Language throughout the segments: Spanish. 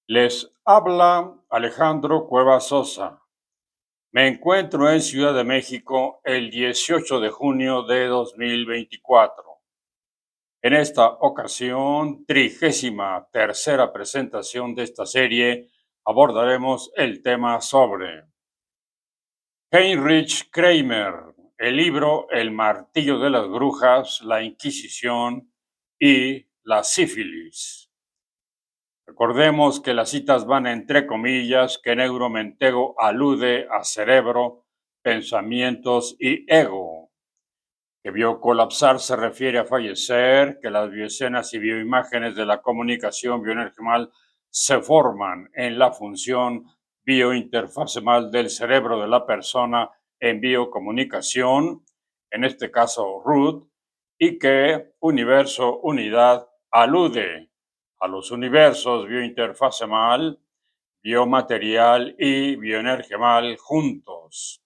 Les habla Alejandro Cuevas Sosa. Me encuentro en Ciudad de México el 18 de junio de 2024. En esta ocasión, 33ª presentación de esta serie, abordaremos el tema sobre Heinrich Kramer, el libro El martillo de las brujas, la Inquisición y la sífilis. Recordemos que las citas van entre comillas, que Neuromentego alude a cerebro, pensamientos y ego. Que vio colapsar se refiere a fallecer, que las bioescenas y bioimágenes de la comunicación bioenergimal se forman en la función biointerfacemal del cerebro de la persona en biocomunicación, en este caso root, y que universo, unidad, alude a los universos biointerfacemal, biomaterial y bioenergimal juntos.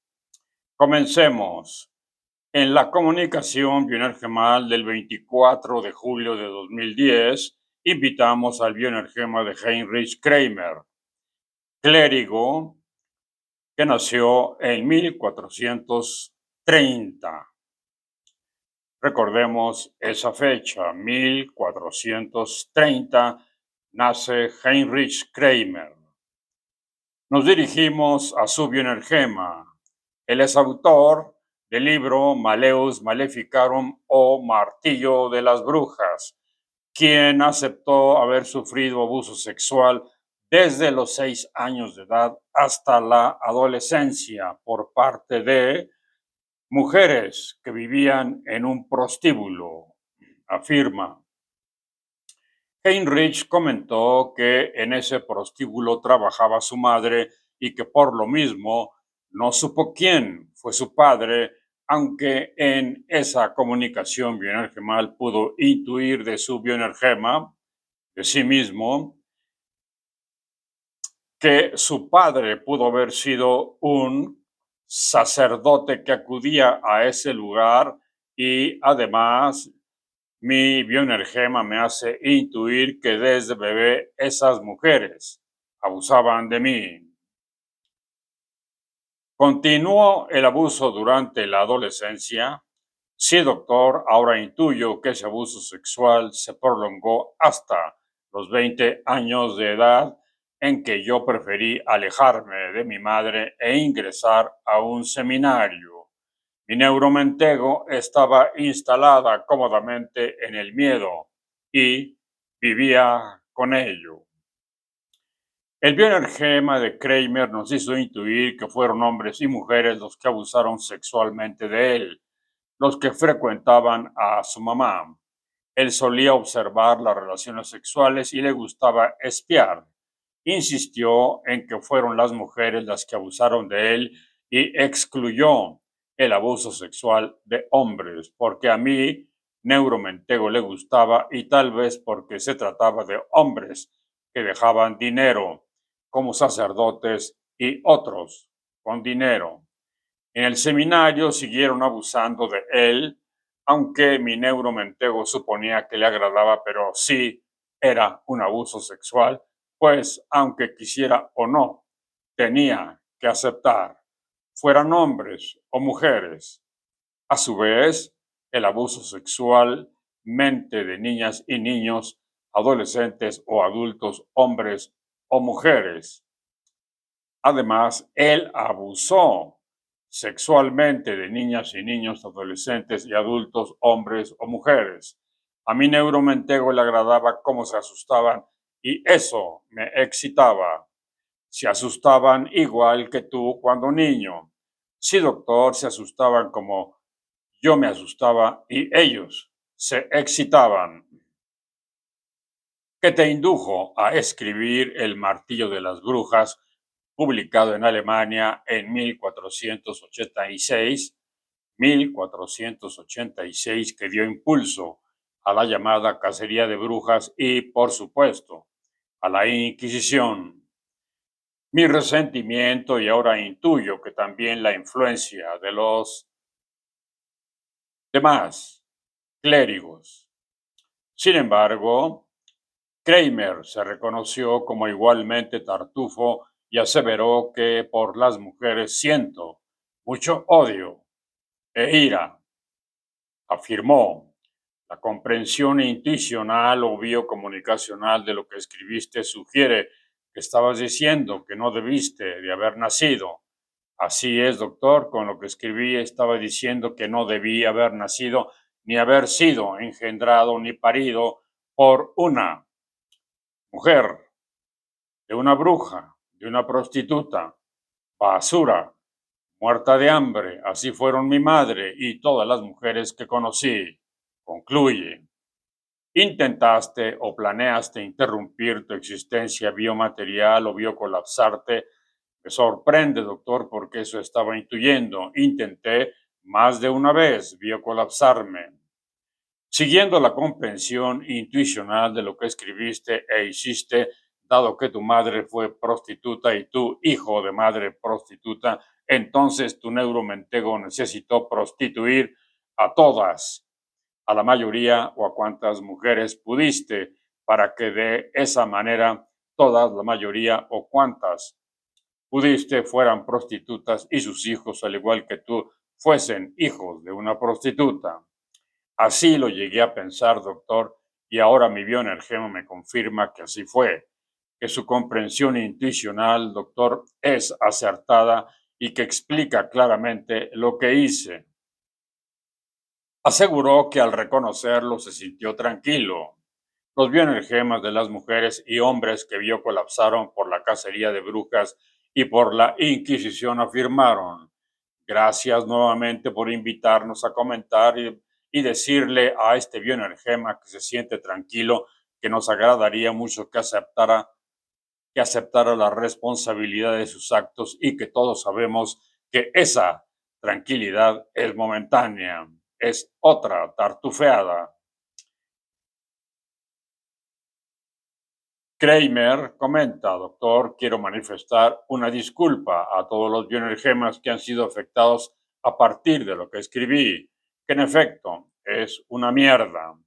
Comencemos. En la comunicación bioenergemal del 24 de julio de 2010, invitamos al bioenergema de Heinrich Kramer, clérigo que nació en 1430. Recordemos esa fecha, 1430, nace Heinrich Kramer. Nos dirigimos a su bioenergema. Él es autor del libro Maleus Maleficarum o Martillo de las Brujas, quien aceptó haber sufrido abuso sexual desde los 6 años de edad hasta la adolescencia por parte de mujeres que vivían en un prostíbulo. Afirma. Heinrich comentó que en ese prostíbulo trabajaba su madre y que por lo mismo no supo quién fue su padre, aunque en esa comunicación bioenergemal pudo intuir de su bioenergema, de sí mismo, que su padre pudo haber sido un sacerdote que acudía a ese lugar y además mi bioenergema me hace intuir que desde bebé esas mujeres abusaban de mí. ¿Continuó el abuso durante la adolescencia? Sí, doctor, ahora intuyo que ese abuso sexual se prolongó hasta los 20 años de edad, en que yo preferí alejarme de mi madre e ingresar a un seminario. Mi neuromentego estaba instalada cómodamente en el miedo y vivía con ello. El bioenergema de Kramer nos hizo intuir que fueron hombres y mujeres los que abusaron sexualmente de él, los que frecuentaban a su mamá. Él solía observar las relaciones sexuales y le gustaba espiar. Insistió en que fueron las mujeres las que abusaron de él y excluyó el abuso sexual de hombres, porque a mí, Neuromentego, le gustaba y tal vez porque se trataba de hombres que dejaban dinero, como sacerdotes y otros con dinero. En el seminario siguieron abusando de él, aunque mi neuromentego suponía que le agradaba, pero sí era un abuso sexual, pues aunque quisiera o no, tenía que aceptar, fueran hombres o mujeres. A su vez, el abuso sexual mente de niñas y niños, adolescentes o adultos, hombres o mujeres. Además, él abusó sexualmente de niñas y niños, adolescentes y adultos, hombres o mujeres. A mi neuromentego le agradaba cómo se asustaban y eso me excitaba. Se asustaban igual que tú cuando niño. Sí, doctor, se asustaban como yo me asustaba y ellos se excitaban. ¿Qué te indujo a escribir El martillo de las brujas, publicado en Alemania en 1486, que dio impulso a la llamada cacería de brujas y, por supuesto, a la Inquisición? Mi resentimiento, y ahora intuyo que también la influencia de los demás clérigos. Sin embargo, Kramer se reconoció como igualmente tartufo y aseveró que por las mujeres siento mucho odio e ira. Afirmó: la comprensión intuicional o biocomunicacional de lo que escribiste sugiere que estabas diciendo que no debiste de haber nacido. Así es, doctor, con lo que escribí estaba diciendo que no debí haber nacido ni haber sido engendrado ni parido por una mujer, de una bruja, de una prostituta, basura, muerta de hambre. Así fueron mi madre y todas las mujeres que conocí. Concluye. ¿Intentaste o planeaste interrumpir tu existencia biomaterial o biocolapsarte? Me sorprende, doctor, porque eso estaba intuyendo. Intenté más de una vez biocolapsarme. Siguiendo la comprensión intuicional de lo que escribiste e hiciste, dado que tu madre fue prostituta y tu hijo de madre prostituta, entonces tu neuromentego necesitó prostituir a todas, a la mayoría o a cuantas mujeres pudiste, para que de esa manera todas, la mayoría o cuantas pudiste fueran prostitutas y sus hijos, al igual que tú, fuesen hijos de una prostituta. Así lo llegué a pensar, doctor, y ahora mi bioenergema me confirma que así fue, que su comprensión intuicional, doctor, es acertada y que explica claramente lo que hice. Aseguró que al reconocerlo se sintió tranquilo. Los bioenergemas de las mujeres y hombres que vio colapsaron por la cacería de brujas y por la Inquisición afirmaron: gracias nuevamente por invitarnos a comentar y decirle a este bioenergema que se siente tranquilo, que nos agradaría mucho que aceptara la responsabilidad de sus actos y que todos sabemos que esa tranquilidad es momentánea, es otra tartufeada. Kramer comenta: doctor, quiero manifestar una disculpa a todos los bioenergemas que han sido afectados a partir de lo que escribí, que en efecto es una mierda.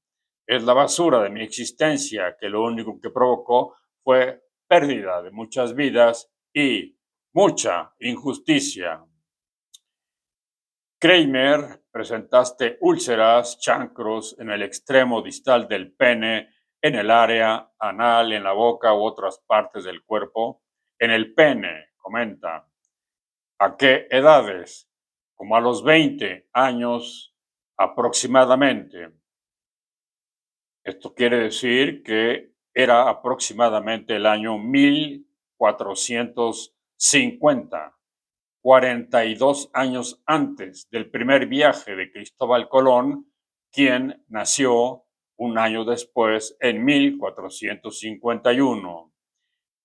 Es la basura de mi existencia que lo único que provocó fue pérdida de muchas vidas y mucha injusticia. Kramer, presentaste úlceras, chancros en el extremo distal del pene, en el área anal, en la boca u otras partes del cuerpo. En el pene, comenta. ¿A qué edades? Como a los 20 años aproximadamente. Esto quiere decir que era aproximadamente el año 1450. 42 años antes del primer viaje de Cristóbal Colón, quien nació un año después, en 1451.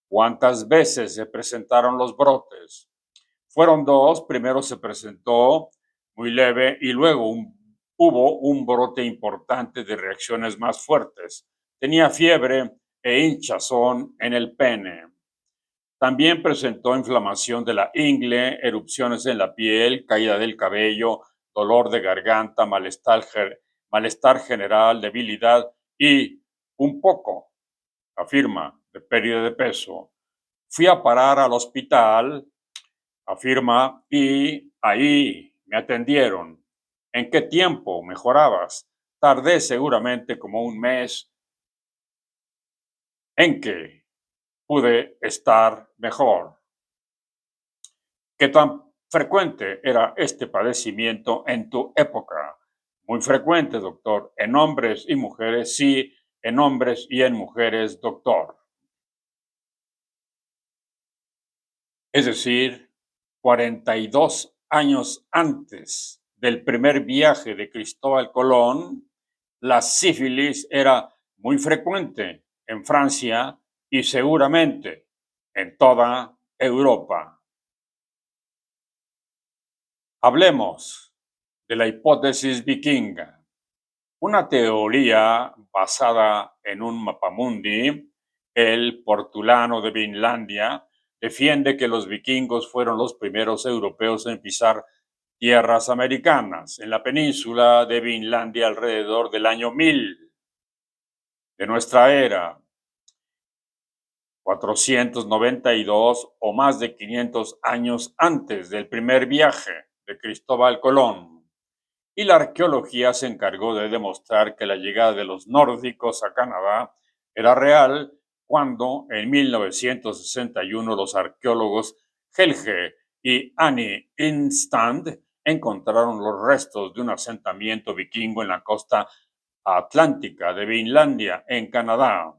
¿Cuántas veces se presentaron los brotes? Fueron dos. Primero se presentó muy leve y luego hubo un brote importante de reacciones más fuertes. Tenía fiebre e hinchazón en el pene. También presentó inflamación de la ingle, erupciones en la piel, caída del cabello, dolor de garganta, malestar general, debilidad y un poco, afirma, de pérdida de peso. Fui a parar al hospital, afirma, y ahí me atendieron. ¿En qué tiempo mejorabas? Tardé seguramente como un mes en que pude estar mejor. ¿Qué tan frecuente era este padecimiento en tu época? Muy frecuente, doctor. En hombres y mujeres, sí. En hombres y en mujeres, doctor. Es decir, 42 años antes del primer viaje de Cristóbal Colón, la sífilis era muy frecuente en Francia y seguramente en toda Europa. Hablemos de la hipótesis vikinga, una teoría basada en un mapamundi. El portulano de Vinlandia defiende que los vikingos fueron los primeros europeos en pisar tierras americanas en la península de Vinlandia alrededor del año 1000 de nuestra era. 492 o más de 500 años antes del primer viaje de Cristóbal Colón. Y la arqueología se encargó de demostrar que la llegada de los nórdicos a Canadá era real cuando en 1961 los arqueólogos Helge y Annie Instand encontraron los restos de un asentamiento vikingo en la costa atlántica de Vinlandia, en Canadá.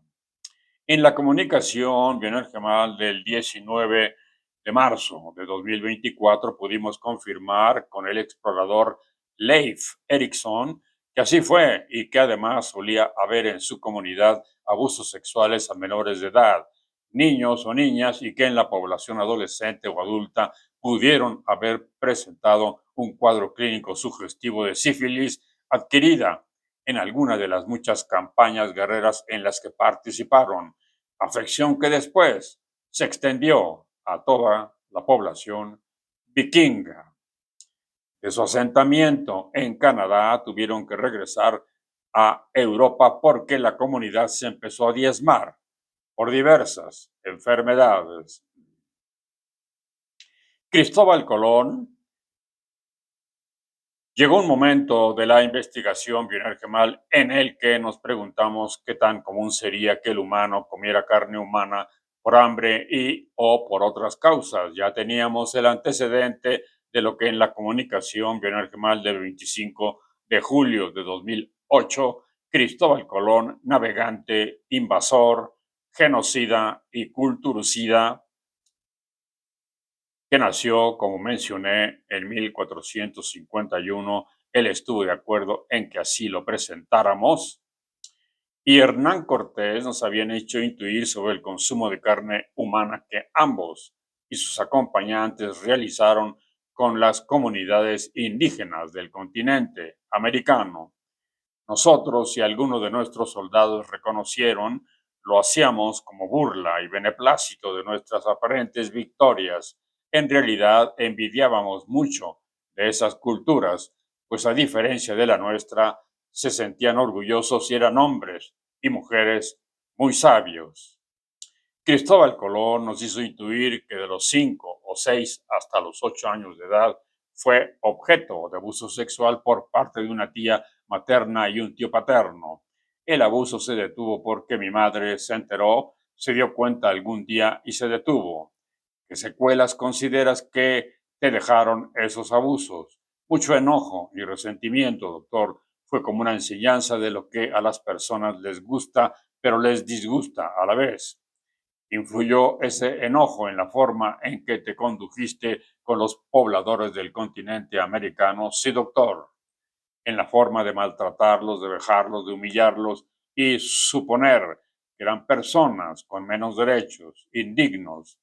En la comunicación bioenergemal del 19 de marzo de 2024 pudimos confirmar con el explorador Leif Erikson que así fue y que además solía haber en su comunidad abusos sexuales a menores de edad, niños o niñas, y que en la población adolescente o adulta pudieron haber presentado un cuadro clínico sugestivo de sífilis adquirida en alguna de las muchas campañas guerreras en las que participaron, afección que después se extendió a toda la población vikinga. De su asentamiento en Canadá tuvieron que regresar a Europa porque la comunidad se empezó a diezmar por diversas enfermedades. Cristóbal Colón. Llegó un momento de la investigación bioenergemal en el que nos preguntamos qué tan común sería que el humano comiera carne humana por hambre y o por otras causas. Ya teníamos el antecedente de lo que en la comunicación bioenergemal del 25 de julio de 2008, Cristóbal Colón, navegante, invasor, genocida y culturocida, que nació, como mencioné, en 1451, él estuvo de acuerdo en que así lo presentáramos, y Hernán Cortés nos habían hecho intuir sobre el consumo de carne humana que ambos y sus acompañantes realizaron con las comunidades indígenas del continente americano. Nosotros y algunos de nuestros soldados reconocieron, lo hacíamos como burla y beneplácito de nuestras aparentes victorias. En realidad envidiábamos mucho de esas culturas, pues a diferencia de la nuestra, se sentían orgullosos y eran hombres y mujeres muy sabios. Cristóbal Colón nos hizo intuir que de los 5 o 6 hasta los 8 años de edad fue objeto de abuso sexual por parte de una tía materna y un tío paterno. El abuso se detuvo porque mi madre se enteró, se dio cuenta algún día y se detuvo. ¿Qué secuelas consideras que te dejaron esos abusos? Mucho enojo y resentimiento, doctor. Fue como una enseñanza de lo que a las personas les gusta, pero les disgusta a la vez. ¿Influyó ese enojo en la forma en que te condujiste con los pobladores del continente americano? Sí, doctor. En la forma de maltratarlos, de vejarlos, de humillarlos y suponer que eran personas con menos derechos, indignos.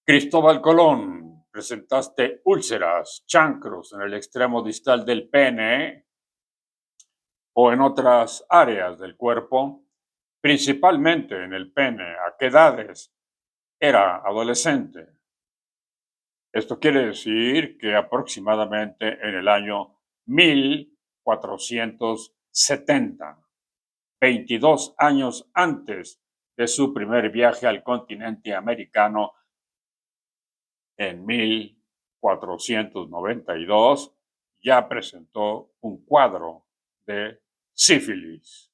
Cristóbal Colón, presentaste úlceras, chancros en el extremo distal del pene o en otras áreas del cuerpo, principalmente en el pene. ¿A qué edades? Era adolescente. Esto quiere decir que aproximadamente en el año 1470, 22 años antes de su primer viaje al continente americano, en 1492, ya presentó un cuadro de sífilis,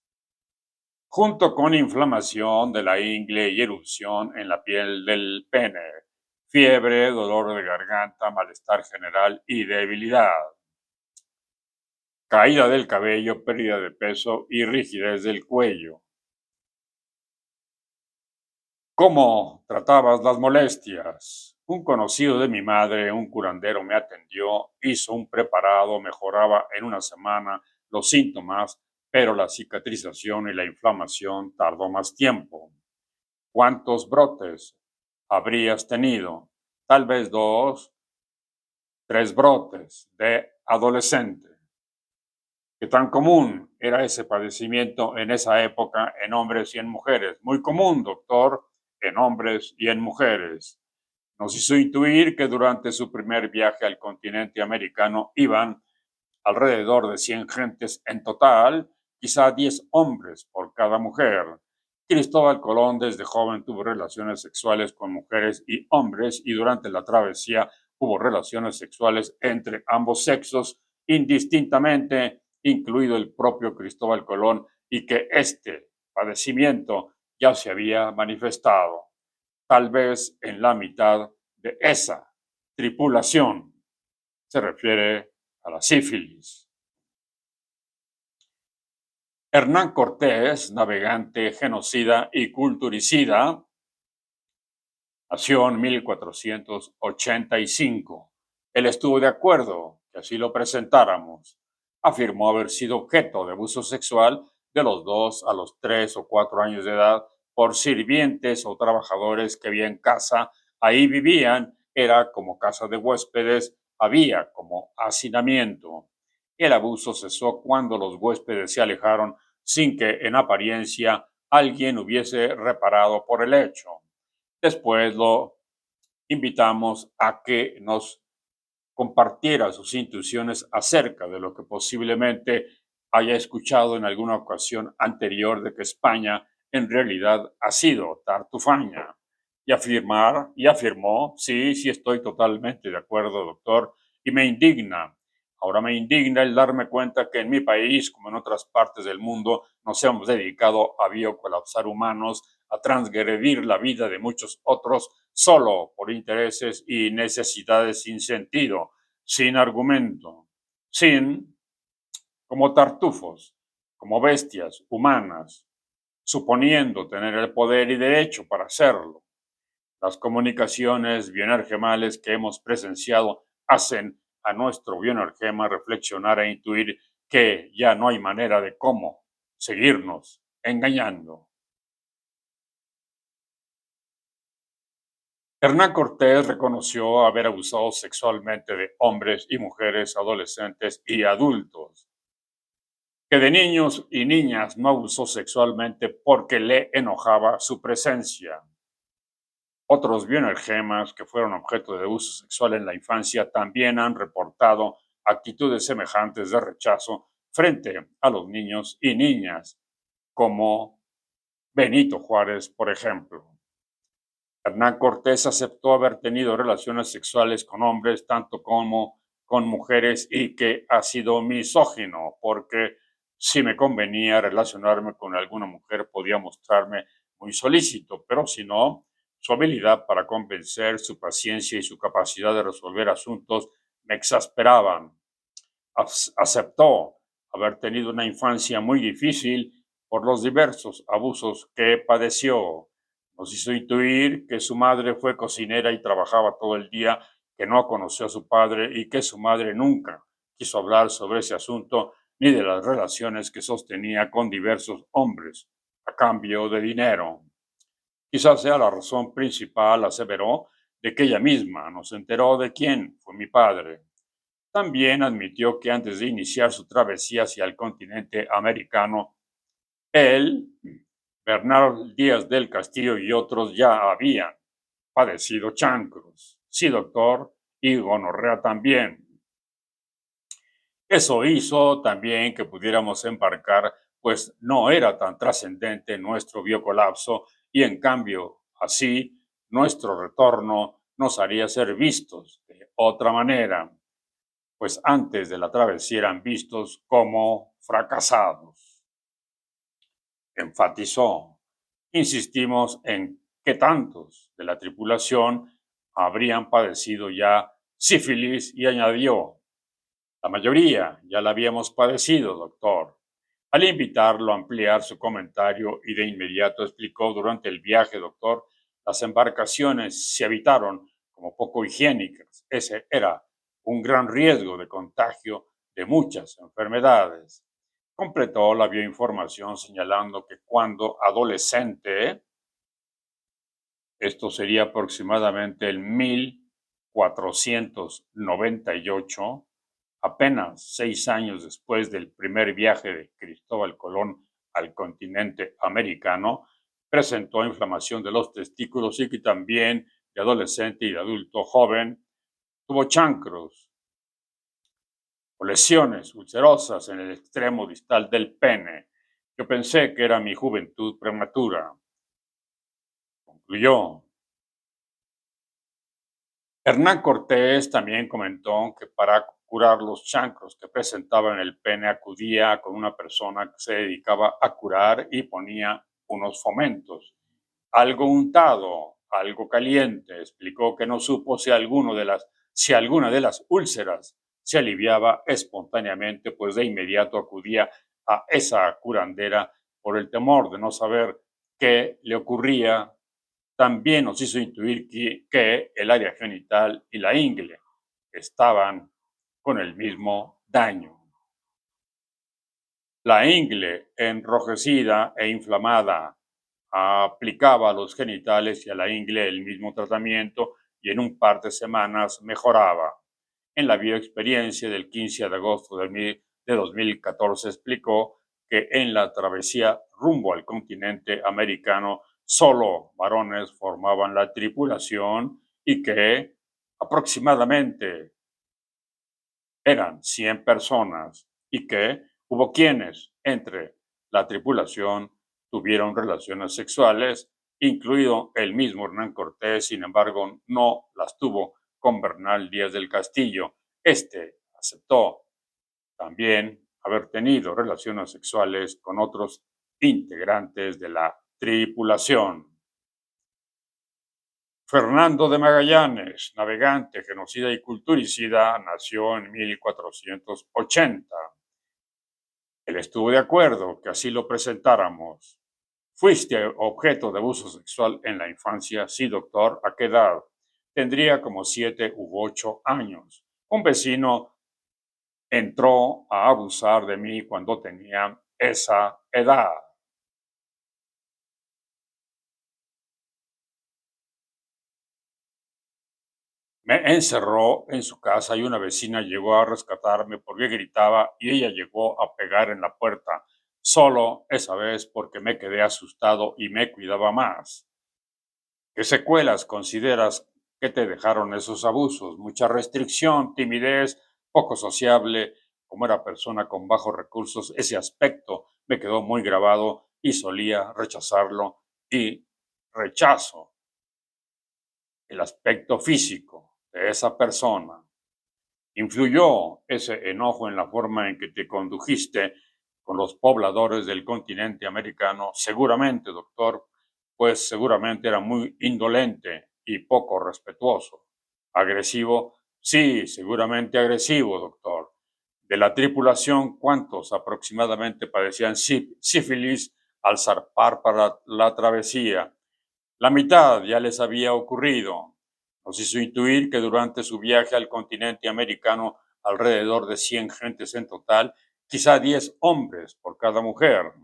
junto con inflamación de la ingle y erupción en la piel del pene, fiebre, dolor de garganta, malestar general y debilidad, caída del cabello, pérdida de peso y rigidez del cuello. ¿Cómo tratabas las molestias? Un conocido de mi madre, un curandero, me atendió, hizo un preparado, mejoraba en una semana los síntomas, pero la cicatrización y la inflamación tardó más tiempo. ¿Cuántos brotes habrías tenido? Tal vez 2, 3 brotes de adolescente. ¿Qué tan común era ese padecimiento en esa época en hombres y en mujeres? Muy común, doctor, en hombres y en mujeres. Nos hizo intuir que durante su primer viaje al continente americano iban alrededor de 100 gentes en total, quizá 10 hombres por cada mujer. Cristóbal Colón desde joven tuvo relaciones sexuales con mujeres y hombres y durante la travesía hubo relaciones sexuales entre ambos sexos indistintamente, incluido el propio Cristóbal Colón, y que este padecimiento ya se había manifestado, tal vez en la mitad de esa tripulación. Se refiere a la sífilis. Hernán Cortés, navegante, genocida y culturicida, nació en 1485. Él estuvo de acuerdo que así lo presentáramos. Afirmó haber sido objeto de abuso sexual de los 2 a los 3 o 4 años de edad por sirvientes o trabajadores que había en casa. Ahí vivían, era como casa de huéspedes, había como hacinamiento. El abuso cesó cuando los huéspedes se alejaron sin que en apariencia alguien hubiese reparado por el hecho. Después lo invitamos a que nos compartiera sus intuiciones acerca de lo que posiblemente haya escuchado en alguna ocasión anterior de que España en realidad ha sido Tartufaña. Y afirmó, sí, sí estoy totalmente de acuerdo, doctor, y me indigna. Ahora me indigna el darme cuenta que en mi país, como en otras partes del mundo, nos hemos dedicado a biocolapsar humanos, a transgredir la vida de muchos otros solo por intereses y necesidades sin sentido, sin argumento, sin, como tartufos, como bestias humanas, suponiendo tener el poder y derecho para hacerlo. Las comunicaciones bioenergemales que hemos presenciado hacen a nuestro bioenergema reflexionar e intuir que ya no hay manera de cómo seguirnos engañando. Hernán Cortés reconoció haber abusado sexualmente de hombres y mujeres, adolescentes y adultos, que de niños y niñas no abusó sexualmente porque le enojaba su presencia. Otros bioenergemas que fueron objeto de abuso sexual en la infancia también han reportado actitudes semejantes de rechazo frente a los niños y niñas, como Benito Juárez, por ejemplo. Hernán Cortés aceptó haber tenido relaciones sexuales con hombres, tanto como con mujeres, y que ha sido misógino, porque si me convenía relacionarme con alguna mujer podía mostrarme muy solícito, pero si no, su habilidad para convencer, su paciencia y su capacidad de resolver asuntos me exasperaban. Aceptó haber tenido una infancia muy difícil por los diversos abusos que padeció. Nos hizo intuir que su madre fue cocinera y trabajaba todo el día, que no conoció a su padre y que su madre nunca quiso hablar sobre ese asunto ni de las relaciones que sostenía con diversos hombres a cambio de dinero. Quizás sea la razón principal, aseveró, de que ella misma no se enteró de quién fue mi padre. También admitió que antes de iniciar su travesía hacia el continente americano, él, Bernardo Díaz del Castillo y otros ya habían padecido chancros. Sí, doctor, y gonorrea también. Eso hizo también que pudiéramos embarcar, pues no era tan trascendente nuestro biocolapso y en cambio así nuestro retorno nos haría ser vistos de otra manera, pues antes de la travesía eran vistos como fracasados. Enfatizó. Insistimos en que tantos de la tripulación habrían padecido ya sífilis y añadió, la mayoría ya la habíamos padecido, doctor. Al invitarlo a ampliar su comentario y de inmediato explicó durante el viaje, doctor, las embarcaciones se habitaron como poco higiénicas. Ese era un gran riesgo de contagio de muchas enfermedades. Completó la bioinformación señalando que cuando adolescente, esto sería aproximadamente el 1498, apenas 6 años después del primer viaje de Cristóbal Colón al continente americano, presentó inflamación de los testículos y que también de adolescente y de adulto joven tuvo chancros o lesiones ulcerosas en el extremo distal del pene. Yo pensé que era mi juventud prematura, concluyó. Hernán Cortés también comentó que para curar los chancros que presentaba en el pene acudía con una persona que se dedicaba a curar y ponía unos fomentos. Algo untado, algo caliente, explicó que no supo si alguna de las úlceras se aliviaba espontáneamente, pues de inmediato acudía a esa curandera por el temor de no saber qué le ocurría. También nos hizo intuir que el área genital y la ingle estaban con el mismo daño. La ingle, enrojecida e inflamada, aplicaba a los genitales y a la ingle el mismo tratamiento y en un par de semanas mejoraba. En la bioexperiencia del 15 de agosto de 2014 explicó que en la travesía rumbo al continente americano solo varones formaban la tripulación y que aproximadamente eran 100 personas y que hubo quienes entre la tripulación tuvieron relaciones sexuales, incluido el mismo Hernán Cortés. Sin embargo, no las tuvo con Bernal Díaz del Castillo. Este aceptó también haber tenido relaciones sexuales con otros integrantes de la tripulación. Fernando de Magallanes, navegante, genocida y culturicida, nació en 1480. Él estuvo de acuerdo que así lo presentáramos. ¿Fuiste objeto de abuso sexual en la infancia? Sí, doctor. ¿A qué edad? Tendría como 7 u 8 años. Un vecino entró a abusar de mí cuando tenía esa edad. Me encerró en su casa y una vecina llegó a rescatarme porque gritaba y ella llegó a pegar en la puerta, solo esa vez porque me quedé asustado y me cuidaba más. ¿Qué secuelas consideras que te dejaron esos abusos? Mucha restricción, timidez, poco sociable. Como era persona con bajos recursos, ese aspecto me quedó muy grabado y solía rechazarlo y rechazo el aspecto físico de esa persona. ¿Influyó ese enojo en la forma en que te condujiste con los pobladores del continente americano? Seguramente, doctor, pues seguramente era muy indolente y poco respetuoso. ¿Agresivo? Sí, seguramente agresivo, doctor. De la tripulación, ¿cuántos aproximadamente padecían sífilis al zarpar para la travesía? La mitad ya les había ocurrido. Nos hizo intuir que durante su viaje al continente americano, alrededor de 100 gentes en total, quizá 10 hombres por cada mujer.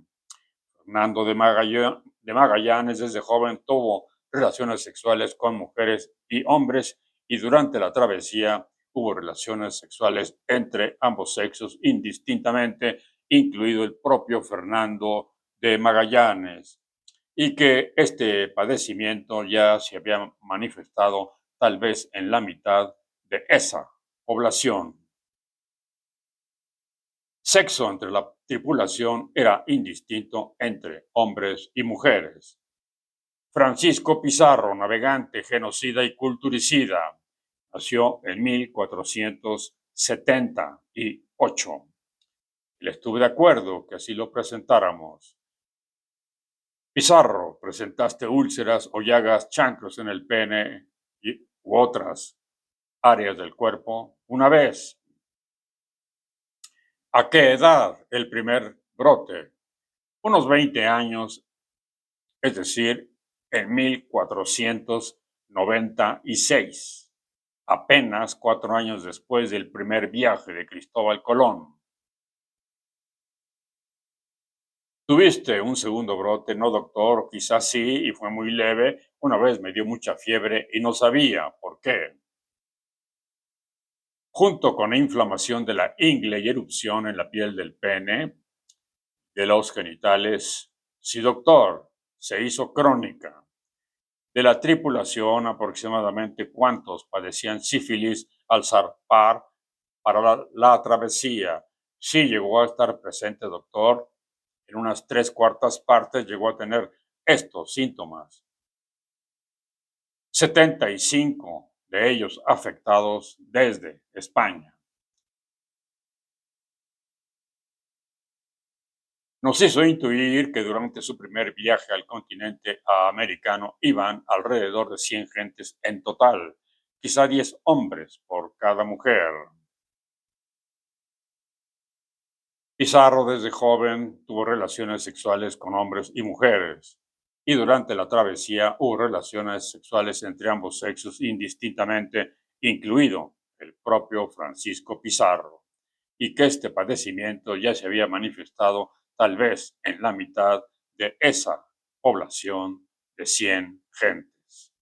Fernando de Magallanes desde joven tuvo relaciones sexuales con mujeres y hombres y durante la travesía hubo relaciones sexuales entre ambos sexos indistintamente, incluido el propio Fernando de Magallanes, y que este padecimiento ya se había manifestado tal vez en la mitad de esa población. Sexo entre la tripulación era indistinto entre hombres y mujeres. Francisco Pizarro, navegante, genocida y culturicida, nació en 1478. Le estuve de acuerdo que así lo presentáramos. Pizarro, presentaste úlceras o llagas, chancros en el pene u otras áreas del cuerpo una vez. ¿A qué edad el primer brote? Unos 20 años, es decir, en 1496, apenas 4 años después del primer viaje de Cristóbal Colón. ¿Tuviste un segundo brote? No, doctor, quizás sí, y fue muy leve. Una vez me dio mucha fiebre y no sabía por qué. Junto con la inflamación de la ingle y erupción en la piel del pene, de los genitales, sí, doctor, se hizo crónica. De la tripulación, aproximadamente cuántos padecían sífilis al zarpar para la travesía. Sí llegó a estar presente, doctor, en unas 3/4 llegó a tener estos síntomas. 75 de ellos afectados desde España. Nos hizo intuir que durante su primer viaje al continente americano iban alrededor de 100 gentes en total, quizá 10 hombres por cada mujer. Pizarro desde joven tuvo relaciones sexuales con hombres y mujeres, y durante la travesía hubo relaciones sexuales entre ambos sexos indistintamente, incluido el propio Francisco Pizarro, y que este padecimiento ya se había manifestado tal vez en la mitad de esa población de 100 gentes.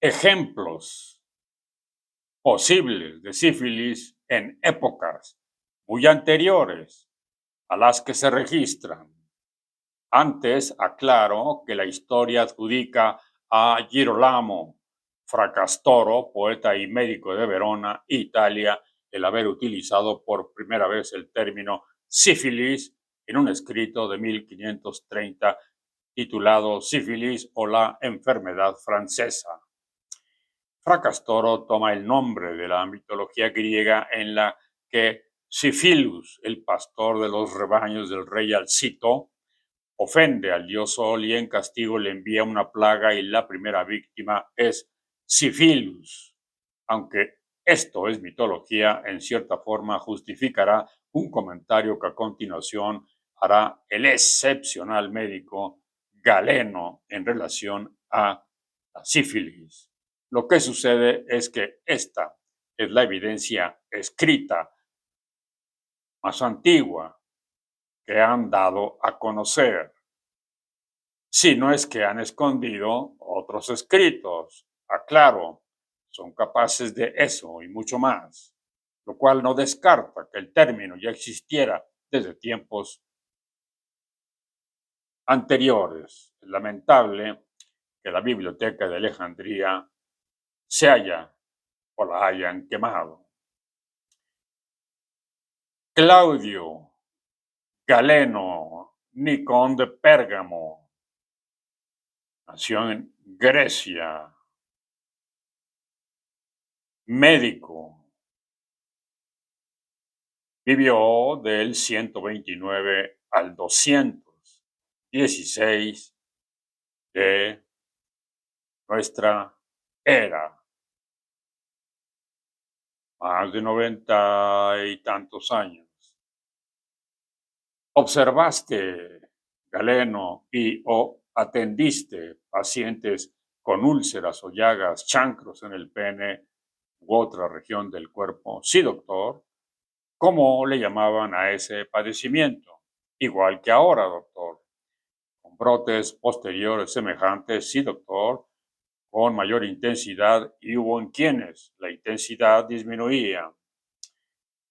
Ejemplos posibles de sífilis en épocas muy anteriores a las que se registran. Antes, aclaro que la historia adjudica a Girolamo Fracastoro, poeta y médico de Verona, Italia, el haber utilizado por primera vez el término sífilis en un escrito de 1530 titulado Sífilis o la enfermedad francesa. Fracastoro toma el nombre de la mitología griega en la que Sifilus, el pastor de los rebaños del rey Alcito, ofende al dios Sol y en castigo le envía una plaga y la primera víctima es Sifilus. Aunque esto es mitología, en cierta forma justificará un comentario que a continuación hará el excepcional médico Galeno en relación a la sífilis. Lo que sucede es que esta es la evidencia escrita más antigua que han dado a conocer, si no es que han escondido otros escritos. Aclaro, son capaces de eso y mucho más, lo cual no descarta que el término ya existiera desde tiempos anteriores. Es lamentable que la biblioteca de Alejandría se haya o la hayan quemado. Claudio Galeno Nicón de Pérgamo nació en Grecia, médico. Vivió del 129 al 216 de nuestra era. Más de 90 y tantos años. ¿Observaste, Galeno, y o atendiste pacientes con úlceras o llagas, chancros en el pene u otra región del cuerpo? Sí, doctor. ¿Cómo le llamaban a ese padecimiento? Igual que ahora, doctor. Con brotes posteriores semejantes, sí, doctor, con mayor intensidad, y hubo en quienes la intensidad disminuía.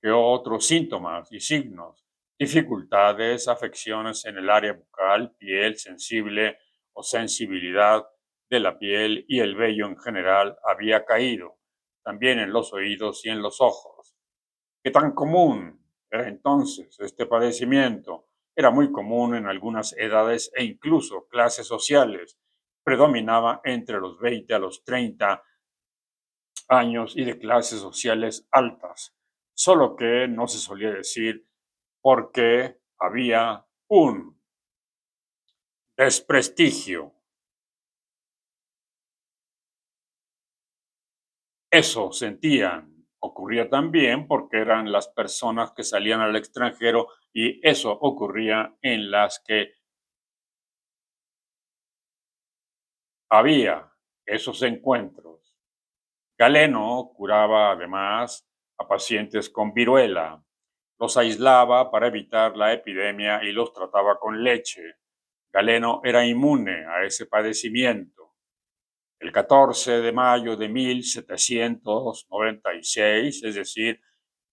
¿Qué otros síntomas y signos? Dificultades, afecciones en el área bucal, piel sensible o sensibilidad de la piel y el vello en general había caído, también en los oídos y en los ojos. ¿Qué tan común era entonces este padecimiento? Era muy común en algunas edades e incluso clases sociales. Predominaba entre los 20 a los 30 años y de clases sociales altas, solo que no se solía decir porque había un desprestigio. Eso sentían. Ocurría también porque eran las personas que salían al extranjero y eso ocurría en las que había esos encuentros. Galeno curaba además a pacientes con viruela, los aislaba para evitar la epidemia y los trataba con leche. Galeno era inmune a ese padecimiento. El 14 de mayo de 1796, es decir,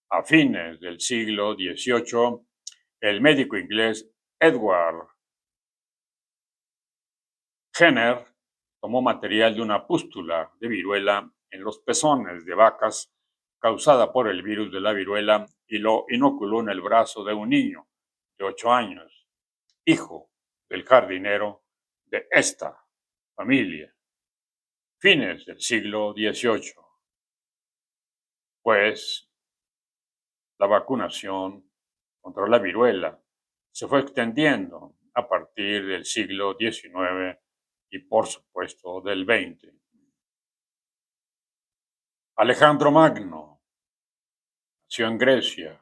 a fines del siglo XVIII, el médico inglés Edward Jenner tomó material de una pústula de viruela en los pezones de vacas causada por el virus de la viruela y lo inoculó en el brazo de un niño de 8 años, hijo del jardinero de esta familia, fines del siglo XVIII. Pues la vacunación contra la viruela se fue extendiendo a partir del siglo XIX y, por supuesto, del XX. Alejandro Magno nació en Grecia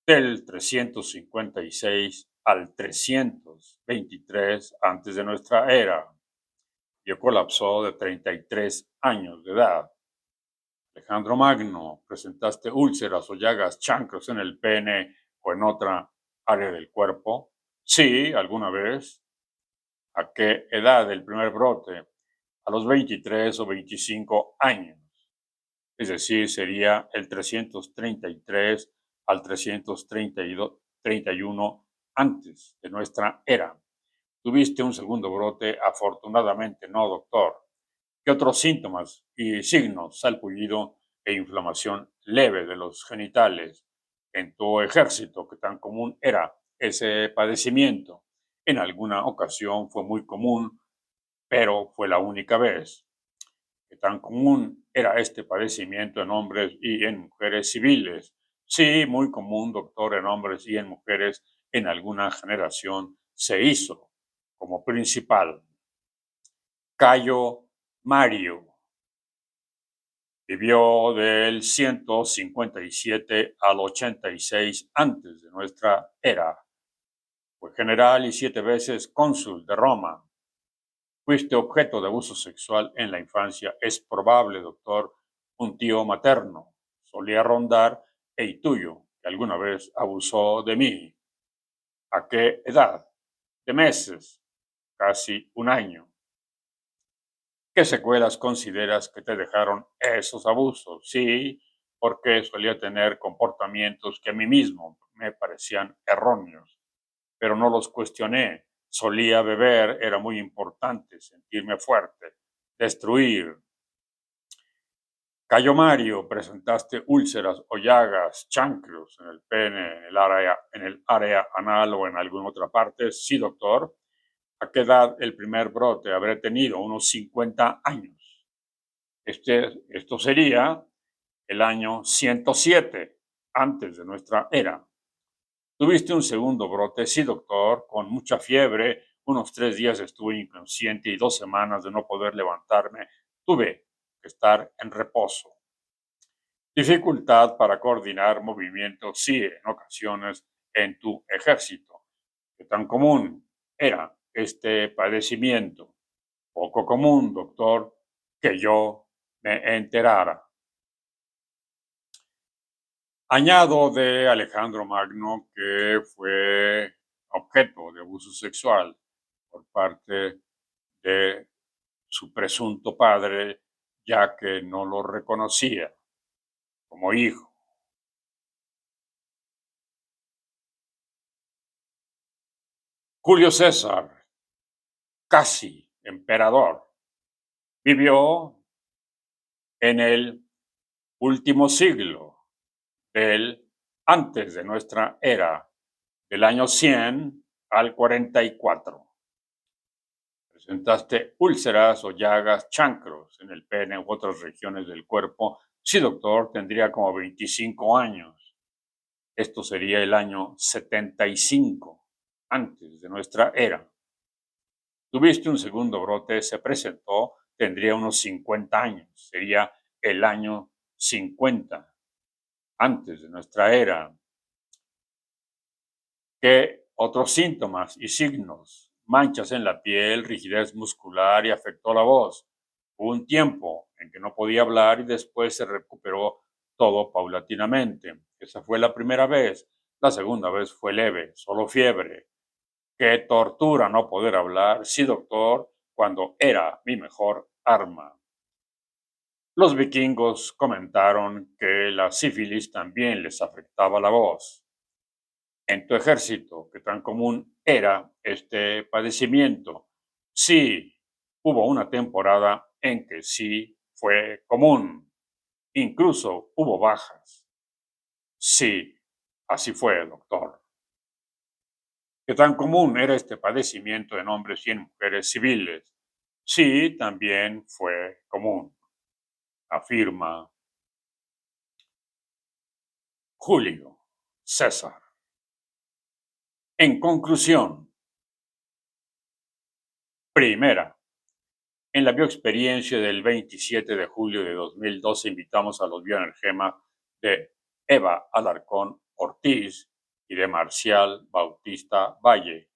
del 356 al 323 antes de nuestra era y colapsó de 33 años de edad. Alejandro Magno, ¿presentaste úlceras o llagas, chancros en el pene o en otra área del cuerpo? Sí, alguna vez. ¿A qué edad el primer brote? A los 23 o 25 años. Es decir, sería el 333 al 331 antes de nuestra era. Tuviste un segundo brote, afortunadamente no, doctor. ¿Qué otros síntomas y signos? Salpullido e inflamación leve de los genitales. En tu ejército, ¿qué tan común era ese padecimiento? En alguna ocasión fue muy común, pero fue la única vez. ¿Qué tan común era este padecimiento en hombres y en mujeres civiles? Sí, muy común, doctor, en hombres y en mujeres. En alguna generación se hizo como principal. Cayo Mario vivió del 157 al 86 antes de nuestra era. Fue general y 7 veces cónsul de Roma. Fuiste objeto de abuso sexual en la infancia. Es probable, doctor, un tío materno solía rondar el tuyo, que alguna vez abusó de mí. ¿A qué edad? De meses, casi un año. ¿Qué secuelas consideras que te dejaron esos abusos? Sí, porque solía tener comportamientos que a mí mismo me parecían erróneos, pero no los cuestioné. Solía beber, era muy importante, sentirme fuerte, destruir. Cayo Mario, presentaste úlceras o llagas, chancros en el pene, en el área anal o en alguna otra parte. Sí, doctor. ¿A qué edad el primer brote? Habré tenido unos 50 años. Esto sería el año 107 antes de nuestra era. Tuviste un segundo brote, sí, doctor, con mucha fiebre. Unos 3 días estuve inconsciente y 2 semanas de no poder levantarme. Tuve que estar en reposo. Dificultad para coordinar movimientos, sí, en ocasiones en tu ejército. ¿Qué tan común era este padecimiento? Poco común, doctor, que yo me enterara. Añado de Alejandro Magno que fue objeto de abuso sexual por parte de su presunto padre, ya que no lo reconocía como hijo. Julio César, casi emperador, vivió en el último siglo del antes de nuestra era, del año 100 al 44. ¿Presentaste úlceras o llagas, chancros en el pene u otras regiones del cuerpo? Sí, doctor, tendría como 25 años. Esto sería el año 75, antes de nuestra era. Tuviste un segundo brote, se presentó, tendría unos 50 años. Sería el año 50, antes de nuestra era. ¿Qué otros síntomas y signos? Manchas en la piel, rigidez muscular y afectó la voz. Hubo un tiempo en que no podía hablar y después se recuperó todo paulatinamente. Esa fue la primera vez. La segunda vez fue leve, solo fiebre. Qué tortura no poder hablar. Sí, doctor, cuando era mi mejor arma. Los vikingos comentaron que la sífilis también les afectaba la voz. En tu ejército, ¿qué tan común era este padecimiento? Sí, hubo una temporada en que sí fue común. Incluso hubo bajas. Sí, así fue, doctor. ¿Qué tan común era este padecimiento en hombres y en mujeres civiles? Sí, también fue común, afirma Julio César. En conclusión, primera, en la bioexperiencia del 27 de julio de 2012 invitamos a los bioenergemas de Eva Alarcón Ortiz y de Marcial Bautista Valle,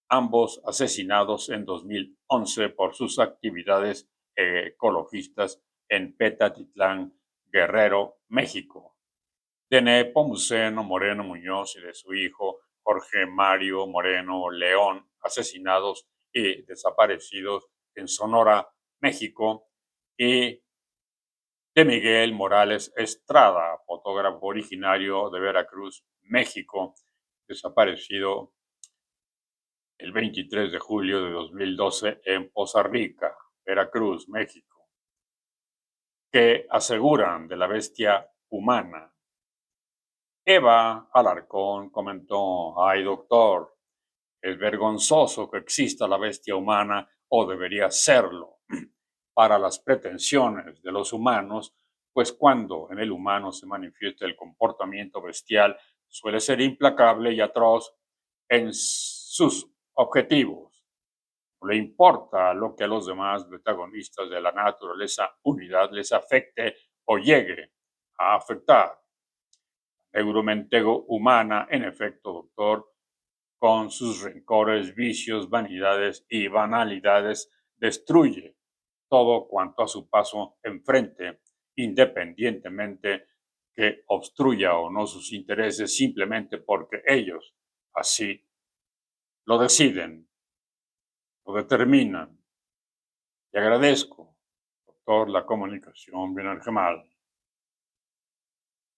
ambos asesinados en 2011 por sus actividades ecologistas en Petatitlán, Guerrero, México. De Nepomuceno Moreno Muñoz y de su hijo Jorge Mario Moreno León, asesinados y desaparecidos en Sonora, México, y de Miguel Morales Estrada, fotógrafo originario de Veracruz, México, desaparecido el 23 de julio de 2012 en Poza Rica, Veracruz, México, que aseguran de la bestia humana. Eva Alarcón comentó: ay, doctor, es vergonzoso que exista la bestia humana, o debería serlo, para las pretensiones de los humanos, pues cuando en el humano se manifiesta el comportamiento bestial, suele ser implacable y atroz en sus objetivos. No le importa lo que a los demás protagonistas de la naturaleza unidad les afecte o llegue a afectar. Euromentego humana, en efecto, doctor, con sus rencores, vicios, vanidades y banalidades, destruye todo cuanto a su paso enfrente, independientemente que obstruya o no sus intereses, simplemente porque ellos así lo deciden, lo determinan. Y agradezco, doctor, la comunicación bienergemal.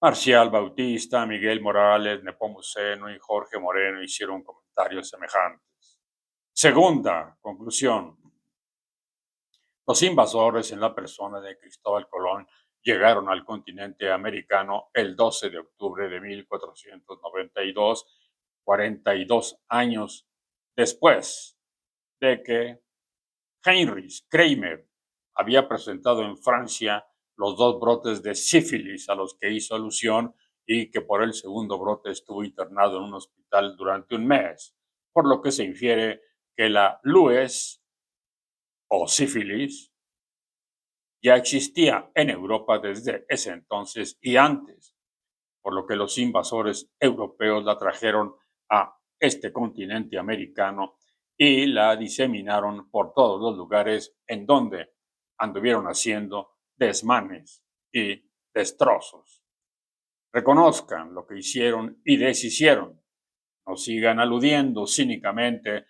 Marcial Bautista, Miguel Morales, Nepomuceno y Jorge Moreno hicieron comentarios semejantes. Segunda conclusión. Los invasores, en la persona de Cristóbal Colón, llegaron al continente americano el 12 de octubre de 1492, 42 años después de que Heinrich Kramer había presentado en Francia los 2 brotes de sífilis a los que hizo alusión, y que por el segundo brote estuvo internado en un hospital durante un mes, por lo que se infiere que la lues o sífilis ya existía en Europa desde ese entonces y antes, por lo que los invasores europeos la trajeron a este continente americano y la diseminaron por todos los lugares en donde anduvieron haciendo desmanes y destrozos. Reconozcan lo que hicieron y deshicieron. No sigan aludiendo cínicamente,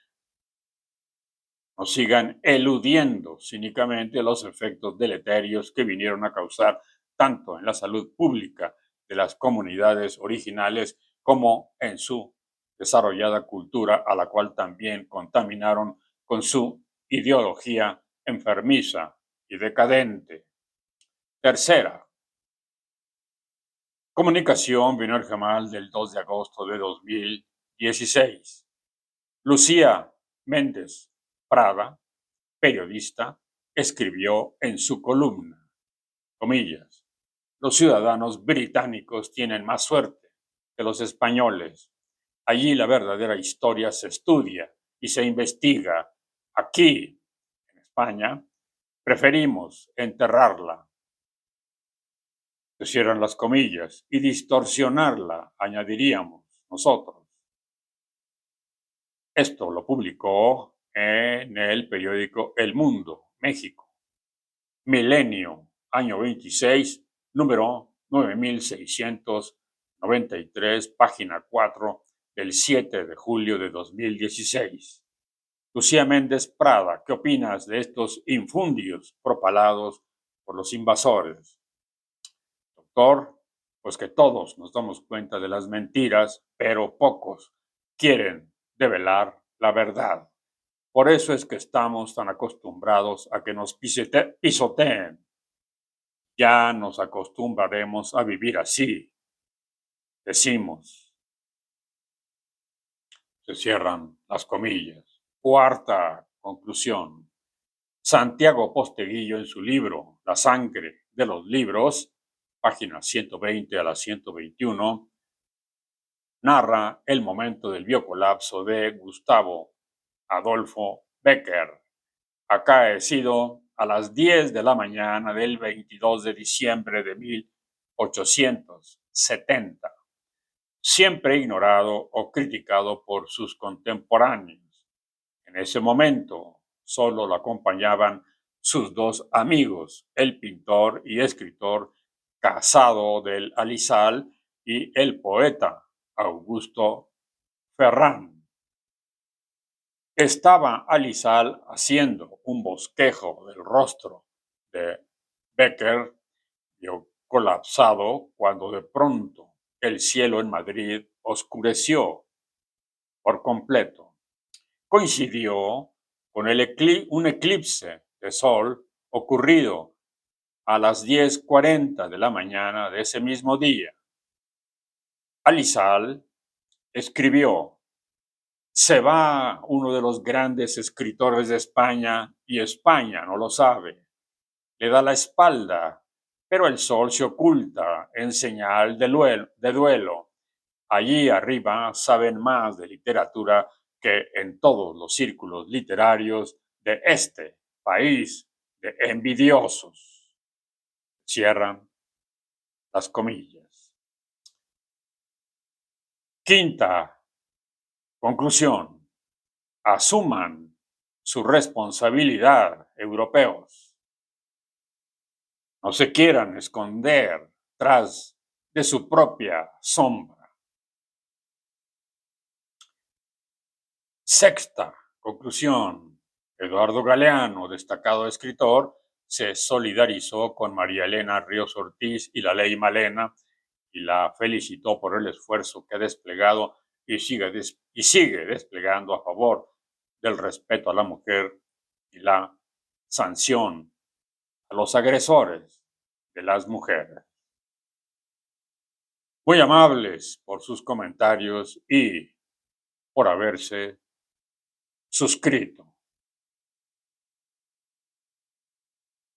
no sigan eludiendo cínicamente los efectos deleterios que vinieron a causar tanto en la salud pública de las comunidades originales como en su desarrollada cultura, a la cual también contaminaron con su ideología enfermiza y decadente. Tercera, comunicación bienergemal del 2 de agosto de 2016. Lucía Méndez Prada, periodista, escribió en su columna, comillas, los ciudadanos británicos tienen más suerte que los españoles. Allí la verdadera historia se estudia y se investiga. Aquí, en España, preferimos enterrarla, se cierran las comillas, y distorsionarla, añadiríamos nosotros. Esto lo publicó en el periódico El Mundo, México. Milenio, año 26, número 9693, página 4, del 7 de julio de 2016. Lucía Méndez Prada, ¿qué opinas de estos infundios propalados por los invasores? Doctor, pues que todos nos damos cuenta de las mentiras, pero pocos quieren develar la verdad. Por eso es que estamos tan acostumbrados a que nos pisoteen. Ya nos acostumbraremos a vivir así, decimos. Se cierran las comillas. Cuarta conclusión. Santiago Posteguillo en su libro La sangre de los libros, páginas 120 a la 121, narra el momento del biocolapso de Gustavo Adolfo Becker, acaecido a las 10 de la mañana del 22 de diciembre de 1870, siempre ignorado o criticado por sus contemporáneos. En ese momento solo lo acompañaban sus dos amigos, el pintor y escritor Casado del Alizal y el poeta Augusto Ferrán. Estaba Alizal haciendo un bosquejo del rostro de Becker, vio colapsado cuando de pronto el cielo en Madrid oscureció por completo. Coincidió con un eclipse de sol ocurrido a las 10:40 de la mañana de ese mismo día. Alizal escribió: se va uno de los grandes escritores de España y España no lo sabe. Le da la espalda, pero el sol se oculta en señal de duelo. Allí arriba saben más de literatura que en todos los círculos literarios de este país de envidiosos. Cierran las comillas. Quinta conclusión. Asuman su responsabilidad, europeos. No se quieran esconder tras de su propia sombra. Sexta conclusión. Eduardo Galeano, destacado escritor, se solidarizó con María Elena Ríos Ortiz y la Ley Malena y la felicitó por el esfuerzo que ha desplegado y sigue desplegando a favor del respeto a la mujer y la sanción a los agresores de las mujeres. Muy amables por sus comentarios y por haberse suscrito.